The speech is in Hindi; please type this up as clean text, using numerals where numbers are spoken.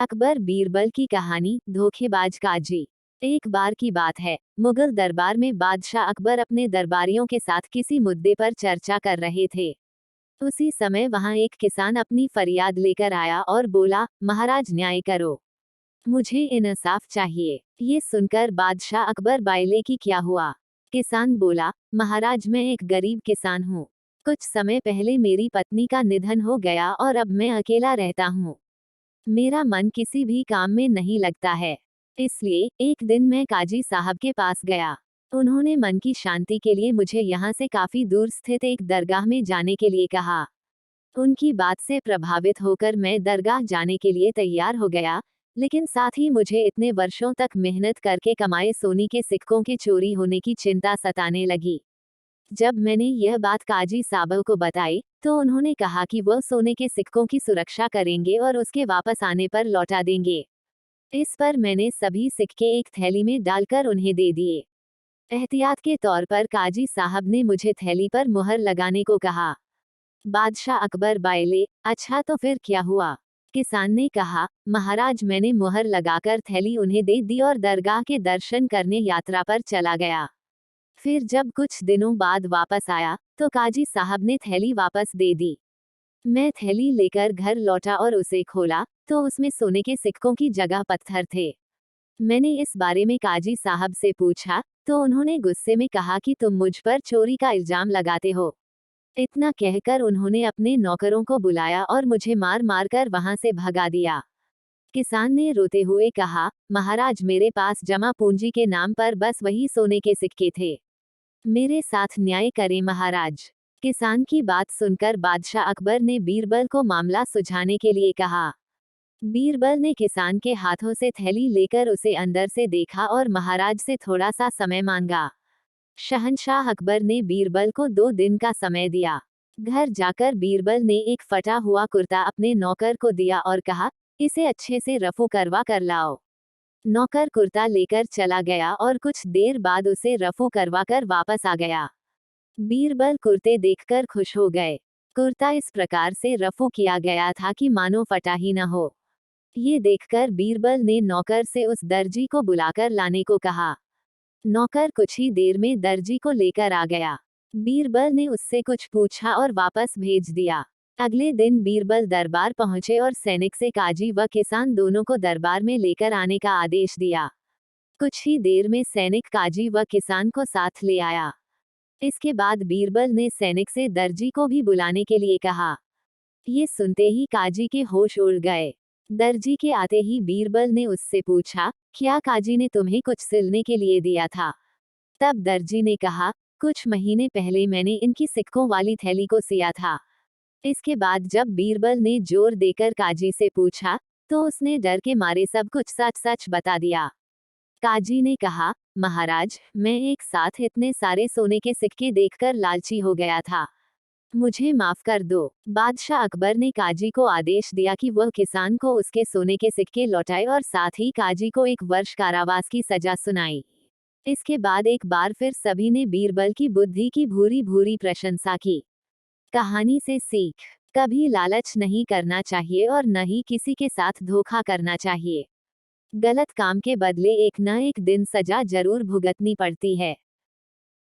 अकबर बीरबल की कहानी धोखेबाज काजी। एक बार की बात है, मुगल दरबार में बादशाह अकबर अपने दरबारियों के साथ किसी मुद्दे पर चर्चा कर रहे थे। उसी समय वहां एक किसान अपनी फरियाद लेकर आया और बोला, महाराज न्याय करो, मुझे इंसाफ चाहिए। ये सुनकर बादशाह अकबर बायले कि क्या हुआ। किसान बोला, महाराज मैं एक गरीब किसान हूँ। कुछ समय पहले मेरी पत्नी का निधन हो गया और अब मैं अकेला रहता हूँ। मेरा मन किसी भी काम में नहीं लगता है। इसलिए एक दिन मैं काजी साहब के पास गया। उन्होंने मन की शांति के लिए मुझे यहाँ से काफी दूर स्थित एक दरगाह में जाने के लिए कहा। उनकी बात से प्रभावित होकर मैं दरगाह जाने के लिए तैयार हो गया, लेकिन साथ ही मुझे इतने वर्षों तक मेहनत करके कमाए सोने के सिक्कों के चोरी होने की चिंता सताने लगी। जब मैंने यह बात काजी साहब को बताई, तो उन्होंने कहा कि वह सोने के सिक्कों की सुरक्षा करेंगे और उसके वापस आने पर लौटा देंगे। इस पर मैंने सभी सिक्के एक थैली में डालकर उन्हें दे दिए। एहतियात के तौर पर काजी साहब ने मुझे थैली पर मुहर लगाने को कहा। बादशाह अकबर बायले, अच्छा तो फिर क्या हुआ? किसान ने कहा, महाराज मैंने मुहर लगाकर थैली उन्हें दे दी और दरगाह के दर्शन करने यात्रा पर चला गया। फिर जब कुछ दिनों बाद वापस आया, तो काजी साहब ने थैली वापस दे दी। मैं थैली लेकर घर लौटा और उसे खोला, तो उसमें सोने के सिक्कों की जगह पत्थर थे। मैंने इस बारे में काजी साहब से पूछा, तो उन्होंने गुस्से में कहा कि तुम मुझ पर चोरी का इल्जाम लगाते हो। इतना कहकर उन्होंने अपने नौकरों को बुलाया और मुझे मार मार कर वहां से भगा दिया। किसान ने रोते हुए कहा, महाराज मेरे पास जमा पूंजी के नाम पर बस वही सोने के सिक्के थे। मेरे साथ न्याय करें महाराज। किसान की बात सुनकर बादशाह अकबर ने बीरबल को मामला सुलझाने के लिए कहा। बीरबल ने किसान के हाथों से थैली लेकर उसे अंदर से देखा और महाराज से थोड़ा सा समय मांगा। शहंशाह अकबर ने बीरबल को 2 दिन का समय दिया। घर जाकर बीरबल ने एक फटा हुआ कुर्ता अपने नौकर को दिया और कहा, इसे अच्छे से रफू करवा कर लाओ। नौकर कुर्ता लेकर चला गया और कुछ देर बाद उसे रफू करवा कर वापस आ गया। बीरबल कुर्ते देखकर खुश हो गए। कुर्ता इस प्रकार से रफू किया गया था कि मानो फटा ही न हो। ये देखकर बीरबल ने नौकर से उस दर्जी को बुलाकर लाने को कहा। नौकर कुछ ही देर में दर्जी को लेकर आ गया। बीरबल ने उससे कुछ पूछा और वापस भेज दिया। अगले दिन बीरबल दरबार पहुंचे और सैनिक से काजी व किसान दोनों को दरबार में लेकर आने का आदेश दिया। कुछ ही देर में सैनिक काजी व किसान को साथ ले आया। इसके बाद बीरबल ने सैनिक से दर्जी को भी बुलाने के लिए कहा। ये सुनते ही काजी के होश उड़ गए। दर्जी के आते ही बीरबल ने उससे पूछा, क्या काजी ने तुम्हें कुछ सिलने के लिए दिया था? तब दर्जी ने कहा, कुछ महीने पहले मैंने इनकी सिक्कों वाली थैली को सिया था। इसके बाद जब बीरबल ने जोर देकर काजी से पूछा, तो उसने डर के मारे सब कुछ सच सच बता दिया। काजी ने कहा, महाराज मैं एक साथ इतने सारे सोने के सिक्के देखकर लालची हो गया था, मुझे माफ कर दो। बादशाह अकबर ने काजी को आदेश दिया कि वह किसान को उसके सोने के सिक्के लौटाए और साथ ही काजी को 1 वर्ष कारावास की सजा सुनाई। इसके बाद एक बार फिर सभी ने बीरबल की बुद्धि की भूरी भूरी प्रशंसा की। कहानी से सीख, कभी लालच नहीं करना चाहिए और न ही किसी के साथ धोखा करना चाहिए। गलत काम के बदले एक न एक दिन सजा जरूर भुगतनी पड़ती है।